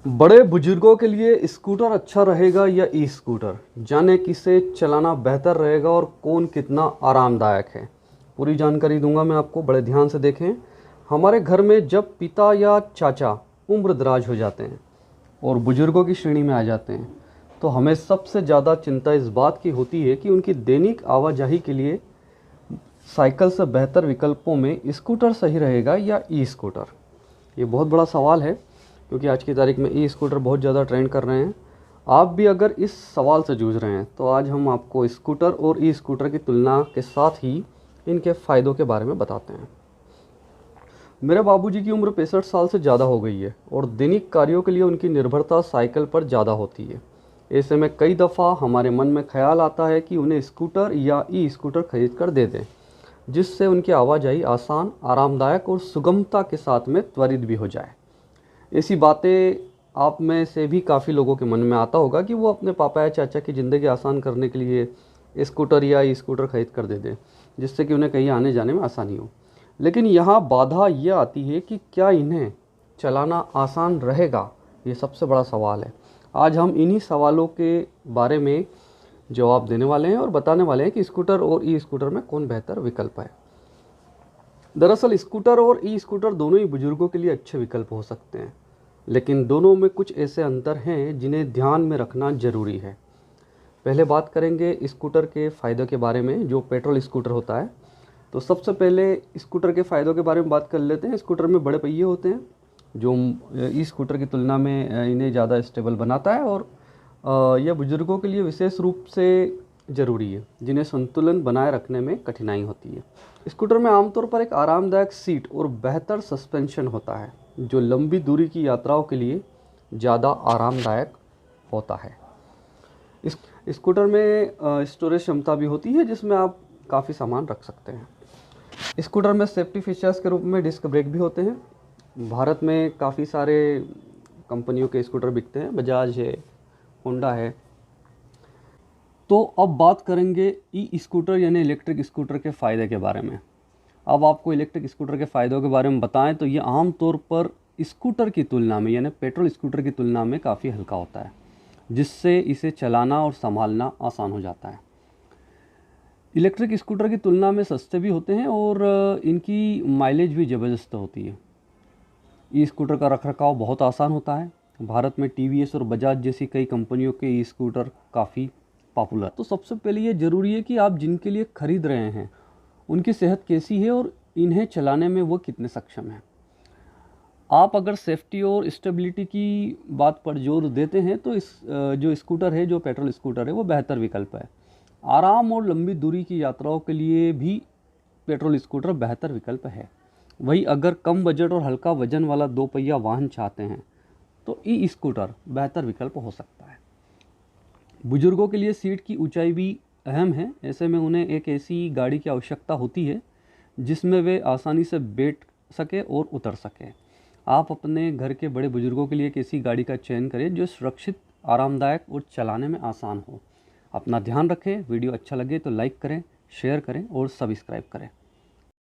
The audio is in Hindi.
बड़े बुजुर्गों के लिए स्कूटर अच्छा रहेगा या ई स्कूटर, जाने किसे चलाना बेहतर रहेगा और कौन कितना आरामदायक है। पूरी जानकारी दूंगा मैं आपको, बड़े ध्यान से देखें। हमारे घर में जब पिता या चाचा उम्र दराज हो जाते हैं और बुजुर्गों की श्रेणी में आ जाते हैं तो हमें सबसे ज़्यादा चिंता इस बात की होती है कि उनकी दैनिक आवाजाही के लिए साइकिल से बेहतर विकल्पों में स्कूटर सही रहेगा या ई स्कूटर। ये बहुत बड़ा सवाल है क्योंकि आज की तारीख में ई स्कूटर बहुत ज़्यादा ट्रेंड कर रहे हैं। आप भी अगर इस सवाल से जूझ रहे हैं तो आज हम आपको स्कूटर और ई स्कूटर की तुलना के साथ ही इनके फ़ायदों के बारे में बताते हैं। मेरे बाबूजी की उम्र 65 साल से ज़्यादा हो गई है और दैनिक कार्यों के लिए उनकी निर्भरता साइकिल पर ज़्यादा होती है। ऐसे में कई दफ़ा हमारे मन में ख्याल आता है कि उन्हें स्कूटर या ई स्कूटर खरीद कर दे दें, जिससे उनकी आवाजाही आसान, आरामदायक और सुगमता के साथ में त्वरित भी हो जाए। ऐसी बातें आप में से भी काफ़ी लोगों के मन में आता होगा कि वो अपने पापा या चाचा की ज़िंदगी आसान करने के लिए स्कूटर या ई स्कूटर खरीद कर दे दें, जिससे कि उन्हें कहीं आने जाने में आसानी हो। लेकिन यहाँ बाधा ये आती है कि क्या इन्हें चलाना आसान रहेगा, ये सबसे बड़ा सवाल है। आज हम इन्हीं सवालों के बारे में जवाब देने वाले हैं और बताने वाले हैं कि स्कूटर और ई स्कूटर में कौन बेहतर विकल्प है। दरअसल स्कूटर और ई स्कूटर दोनों ही बुजुर्गों के लिए अच्छे विकल्प हो सकते हैं, लेकिन दोनों में कुछ ऐसे अंतर हैं जिन्हें ध्यान में रखना ज़रूरी है। पहले बात करेंगे स्कूटर के फ़ायदों के बारे में, जो पेट्रोल स्कूटर होता है। तो सबसे पहले स्कूटर के फ़ायदों के बारे में बात कर लेते हैं। स्कूटर में बड़े पहिए होते हैं जो ई स्कूटर की तुलना में इन्हें ज़्यादा स्टेबल बनाता है और यह बुजुर्गों के लिए विशेष रूप से ज़रूरी है जिन्हें संतुलन बनाए रखने में कठिनाई होती है। स्कूटर में आमतौर पर एक आरामदायक सीट और बेहतर सस्पेंशन होता है जो लंबी दूरी की यात्राओं के लिए ज़्यादा आरामदायक होता है। इस स्कूटर में स्टोरेज क्षमता भी होती है जिसमें आप काफ़ी सामान रख सकते हैं। स्कूटर में सेफ्टी फीचर्स के रूप में डिस्क ब्रेक भी होते हैं। भारत में काफ़ी सारे कंपनियों के स्कूटर बिकते हैं, बजाज है, होंडा है। तो अब बात करेंगे ई स्कूटर यानी इलेक्ट्रिक स्कूटर के फ़ायदे के बारे में। अब आपको इलेक्ट्रिक स्कूटर के फ़ायदों के बारे में बताएं तो ये आम तौर पर स्कूटर की तुलना में यानी पेट्रोल स्कूटर की तुलना में काफ़ी हल्का होता है, जिससे इसे चलाना और संभालना आसान हो जाता है। इलेक्ट्रिक स्कूटर की तुलना में सस्ते भी होते हैं और इनकी माइलेज भी ज़बरदस्त होती है। ई स्कूटर का रखरखाव बहुत आसान होता है। भारत में टीवीएस और बजाज जैसी कई कंपनियों के ई स्कूटर काफ़ी पॉपुलर। तो सबसे पहले ये ज़रूरी है कि आप जिनके लिए ख़रीद रहे हैं उनकी सेहत कैसी है और इन्हें चलाने में वो कितने सक्षम हैं। आप अगर सेफ्टी और स्टेबिलिटी की बात पर जोर देते हैं तो इस जो स्कूटर है, जो पेट्रोल स्कूटर है, वो बेहतर विकल्प है। आराम और लंबी दूरी की यात्राओं के लिए भी पेट्रोल स्कूटर बेहतर विकल्प है। वहीं अगर कम बजट और हल्का वजन वाला दो पहिया वाहन चाहते हैं तो ई स्कूटर बेहतर विकल्प हो सकता है। बुजुर्गों के लिए सीट की ऊंचाई भी अहम है। ऐसे में उन्हें एक ऐसी गाड़ी की आवश्यकता होती है जिसमें वे आसानी से बैठ सके और उतर सके। आप अपने घर के बड़े बुजुर्गों के लिए एक ऐसी गाड़ी का चयन करें जो सुरक्षित, आरामदायक और चलाने में आसान हो। अपना ध्यान रखें। वीडियो अच्छा लगे तो लाइक करें, शेयर करें और सब्सक्राइब करें।